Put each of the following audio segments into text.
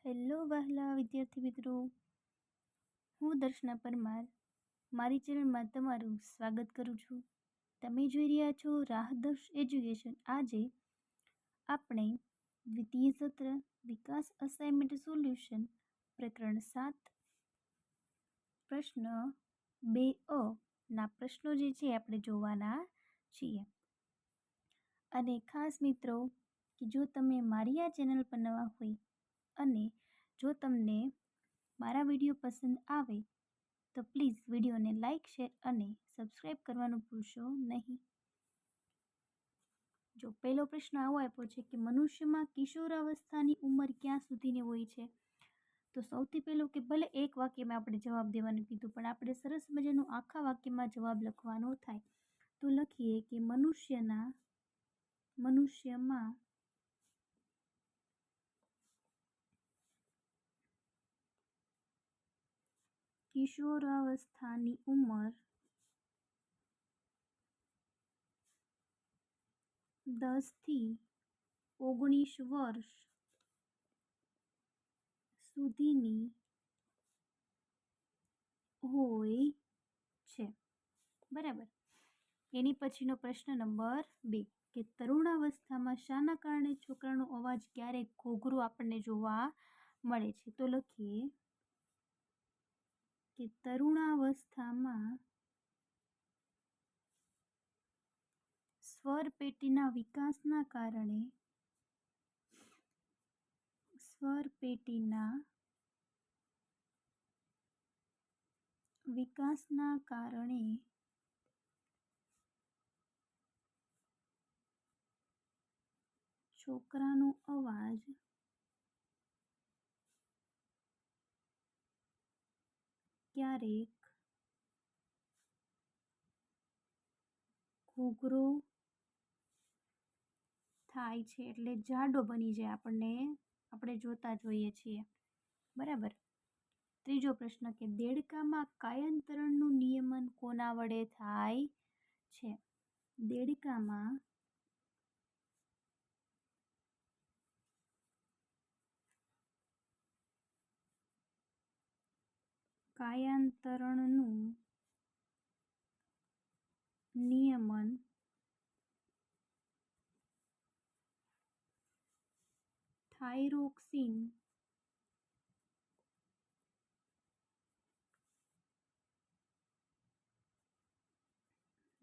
Hello વહાલા વિદ્યાર્થી મિત્રો, હું દર્શના પરમાર મારી ચેનલમાં તમારું સ્વાગત કરું છું. તમે જોઈ રહ્યા છો રાહદર્શ એજ્યુકેશન. આજે આપણે દ્વિતીય સત્ર વિકાસ અસાઇનમેન્ટ સોલ્યુશન પ્રકરણ 7 પ્રશ્ન 2 ના પ્રશ્નો જે છે આપણે જોવાના છીએ. અને ખાસ મિત્રો કે જો તમે મારી આ ચેનલ પર નવા હોય અને જો તમને મારા વિડીયો પસંદ આવે તો પ્લીઝ વિડીયોને લાઇક, શેર અને સબસ્ક્રાઈબ કરવાનું ભૂલશો નહીં. જો પહેલો પ્રશ્ન આવો આપ્યો છે કે મનુષ્યમાં કિશોરાવસ્થાની ઉંમર ક્યાં સુધીની હોય છે? તો સૌથી પહેલું કે ભલે એક વાક્યમાં આપણે જવાબ દેવાનું કીધું, પણ આપણે સરસ મજાનું આખા વાક્યમાં જવાબ લખવાનો થાય. તો લખીએ કે મનુષ્યમાં કિશોરાવસ્થાની ઉંમર 10 થી 19 વર્ષ સુધીની હોય છે. બરાબર. એની પછીનો પ્રશ્ન નંબર 2 કે તરુણાવસ્થામાં શાના કારણે છોકરાનો અવાજ ક્યારેક ઘોઘરો આપણને જોવા મળે છે? તો લખીએ કે તરુણાવસ્થામાં સ્વર પેટીના વિકાસના કારણે છોકરાનો અવાજ ક્યારેક ઘોઘરો થાય છે, એટલે જાડો બની જાય, આપણે જોતા જોઈએ છીએ. બરાબર. ત્રીજો પ્રશ્ન કે દેડકામાં કાયાંતરણનું નિયમન કોના વડે થાય છે? દેડકામાં કાયાંતરણનું નિયમન થાઇરોક્સિન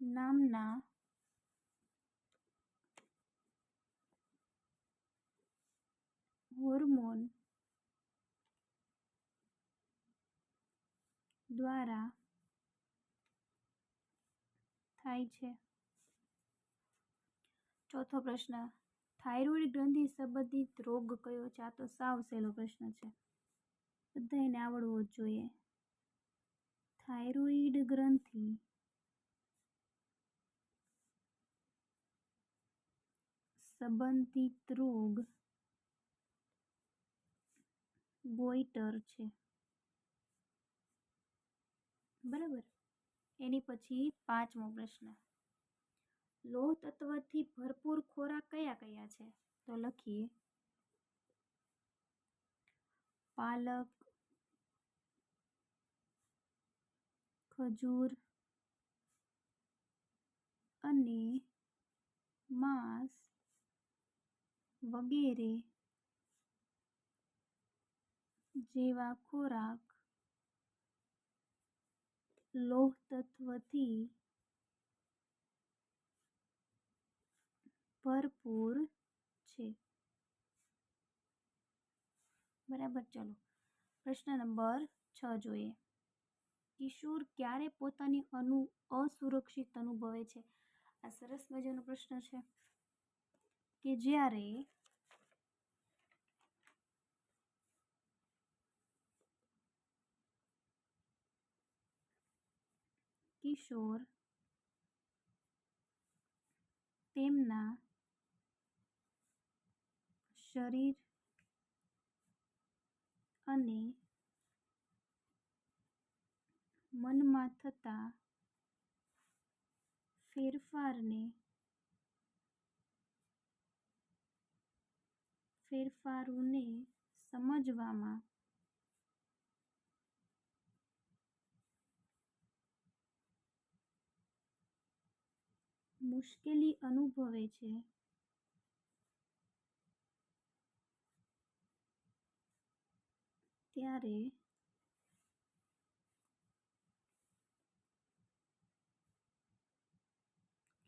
નામના હોર્મોન દ્વારા થાય છે. ચોથો પ્રશ્ન થાઇરોઇડ ગ્રંથિ સંબંધિત રોગ કયો છે? આ તો સાવ સહેલો પ્રશ્ન છે, બધાને આવડવો જ જોઈએ. થાઇરોઇડ ગ્રંથિ સંબંધિત રોગ ગોઈટર છે. બરાબર. એની પછી પાંચમો પ્રશ્ન લોહ તત્વથી ભરપૂર ખોરાક કયા કયા છે? તો લખીએ પાલક, ખજૂર અને માંસ વગેરે જેવા ખોરાક લોહ તત્વથી ભરપૂર છે. બરાબર. ચલો પ્રશ્ન નંબર 6 જોઈએ. કિશોર ક્યારે પોતાની અસુરક્ષિત અનુભવે છે? આ સરસ મજાનો પ્રશ્ન છે કે જ્યારે કિશોર તેમના શરીર અને મનમાં થતા ફેરફારોને સમજવામાં મુશ્કેલી અનુભવે છે ત્યારે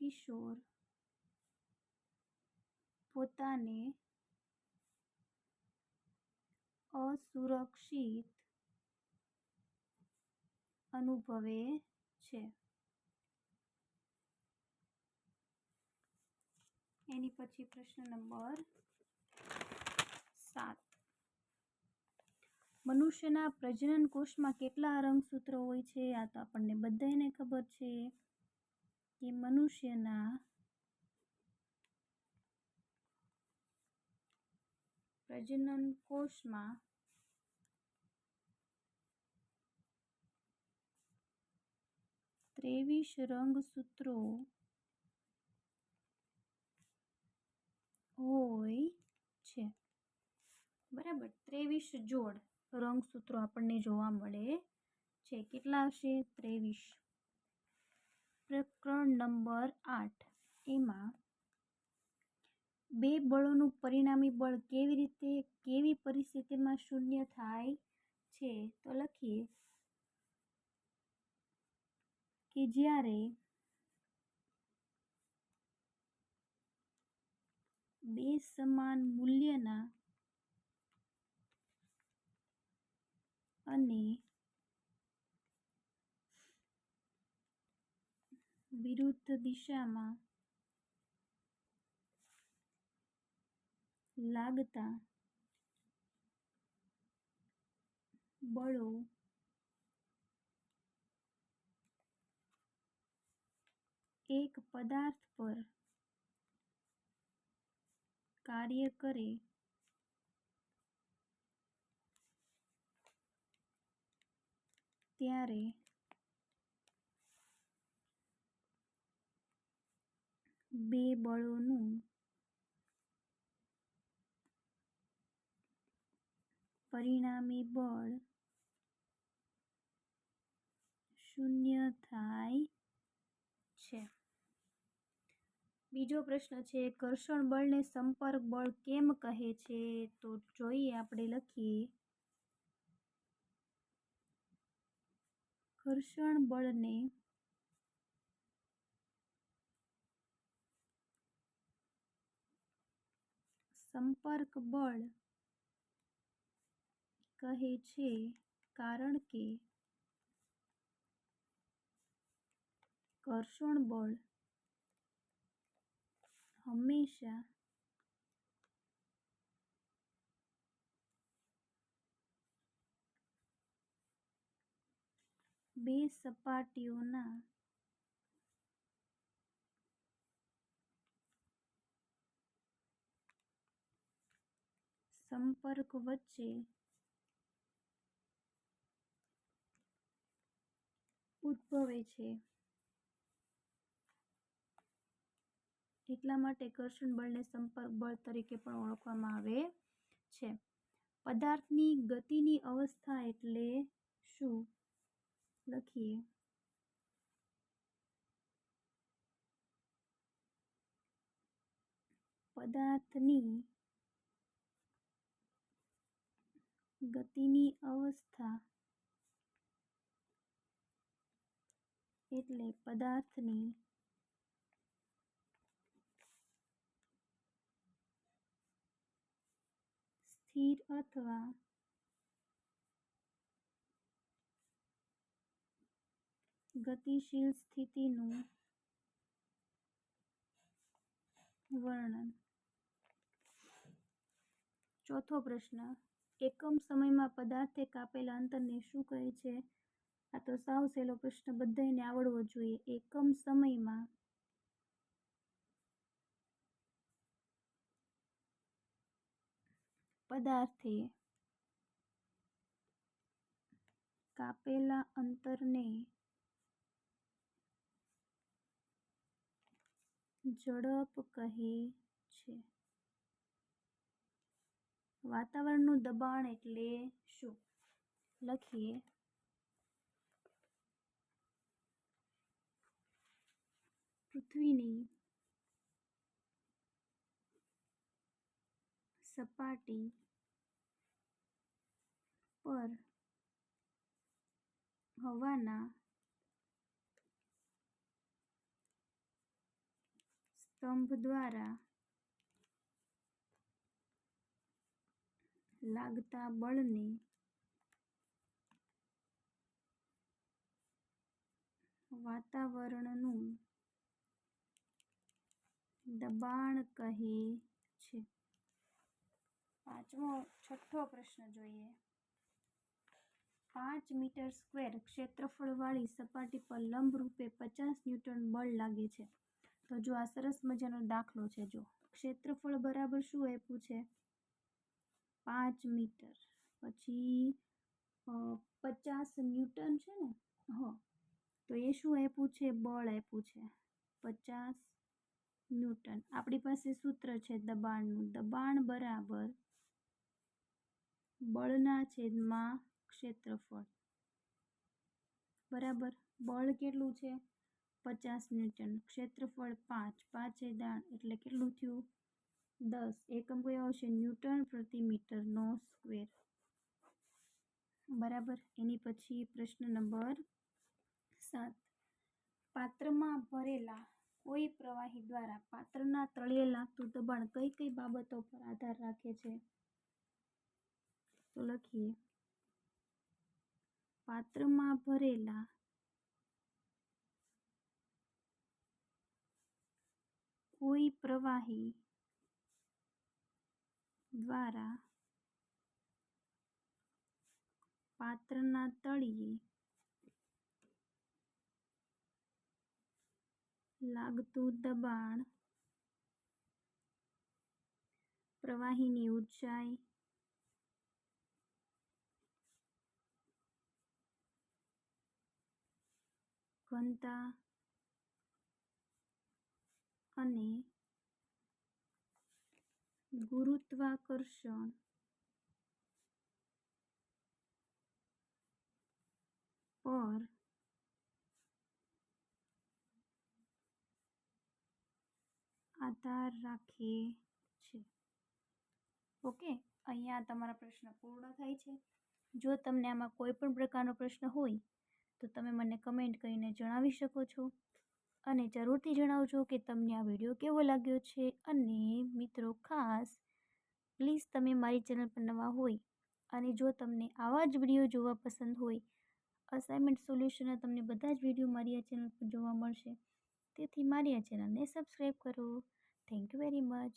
કિશોર પોતાને અસુરક્ષિત અનુભવે છે. એની પછી પ્રશ્ન નંબર 7. મનુષ્યના પ્રજનન કોષમાં કેટલા રંગસૂત્રો હોય છે? આ તો આપણને બધાને ખબર છે કે મનુષ્યના પ્રજનન કોષમાં 23 રંગસૂત્રો હોય છે. બરાબર, 23 જોડ રંગસૂત્રો આપણને જોવા મળે છે. કેટલા હશે? 23. પ્રકરણ નંબર 8. એમાં બે બળોનું પરિણામી બળ કેવી પરિસ્થિતિમાં શૂન્ય થાય છે? તો લખીએ કે જ્યારે બે સમાન મૂલ્યના અને વિરુદ્ધ દિશામાં લાગતા બળો એક પદાર્થ પર કાર્ય કરે ત્યારે બે બળોનું પરિણામી બળ શૂન્ય થાય છે. બીજો પ્રશ્ન છે, ઘર્ષણ બળને સંપર્ક બળ કેમ કહે છે? તો જોઈએ, આપણે લખીએ ઘર્ષણ બળને સંપર્ક બળ કહે છે કારણ કે ઘર્ષણ બળ હંમેશા બે સપાટીઓના સંપર્ક વચ્ચે ઉદ્ભવે છે. એટલા માટે ઘર્ષણ બળને સંપર્ક બળ તરીકે પણ ઓળખવામાં આવે છે. પદાર્થની ગતિની અવસ્થા એટલે શું? લખીએ પદાર્થની ગતિની અવસ્થા એટલે પદાર્થની સ્થિર અથવા ગતિશીલ સ્થિતિનું વર્ણન. ચોથો પ્રશ્ન, એકમ સમયમાં પદાર્થે કાપેલા અંતરને શું કહે છે? આ તો સાવ સહેલો પ્રશ્ન, બધાને આવડવો જોઈએ. એકમ સમયમાં પદાર્થે કાપેલા અંતરને ઝડપ કહે છે. વાતાવરણનું દબાણ એટલે શું? લખીએ પૃથ્વીની સપાટી પર હવાના સ્તંભ દ્વારા લાગતા બળને વાતાવરણનું દબાણ કહે છે. છઠ્ઠો પ્રશ્ન જોઈએ. 5 મીટર સ્ક્વેર ક્ષેત્રફળવાળી સપાટી પર લંબરૂપે 50 ન્યૂટન બળ લાગે છે. તો જો આ સરસ મજાનો દાખલો છે. જો ક્ષેત્રફળ બરાબર શું આપ્યું છે? 5 મીટર, પછી 50 ન્યૂટન છે ને. તો એ શું આપ્યું છે? બળ આપ્યું છે 50 ન્યૂટન. આપણી પાસે સૂત્ર છે દબાણનું. દબાણ બરાબર બળના છેદમાં ક્ષેત્રફળ. બરાબર. બળ કેટલું છે? 50 ન્યૂટન. ક્ષેત્રફળ 5. 5 એ દાણ એટલે કેટલું થયું? 10. એકમ કયો આવશે? ન્યૂટન પ્રતિ મીટરનો સ્ક્વેર. બરાબર. એની પછી પ્રશ્ન નંબર 7. પાત્રમાં ભરેલા કોઈ પ્રવાહી દ્વારા પાત્રના તળિયે લાગતું દબાણ કઈ કઈ બાબતો પર આધાર રાખે છે? તો લખીએ પાત્રમાં ભરેલા કોઈ પ્રવાહી દ્વારા પાત્રના તળિયે લાગતું દબાણ પ્રવાહીની ઊંચાઈ, ઘનતા અને ગુરુત્વાકર્ષણ પર આધાર રાખે છે. ઓકે, અહીંયા તમારા પ્રશ્ન પૂર્ણ થાય છે. જો તમને આમાં કોઈ પણ પ્રકારનો પ્રશ્ન હોય તો તમે મને કમેન્ટ કરીને જણાવી શકો છો. અને જરૂરથી જણાવજો કે તમને આ વિડીયો કેવો લાગ્યો છે. અને મિત્રો ખાસ પ્લીઝ તમે મારી ચેનલ પર નવા હોય અને જો તમને આવા જ વિડીયો જોવા પસંદ હોય, અસાઇનમેન્ટ સોલ્યુશનના તમને બધા જ વિડીયો મારી આ ચેનલ પર જોવા મળશે. તેથી મારી આ ચેનલને સબસ્ક્રાઈબ કરો. Thank you very much.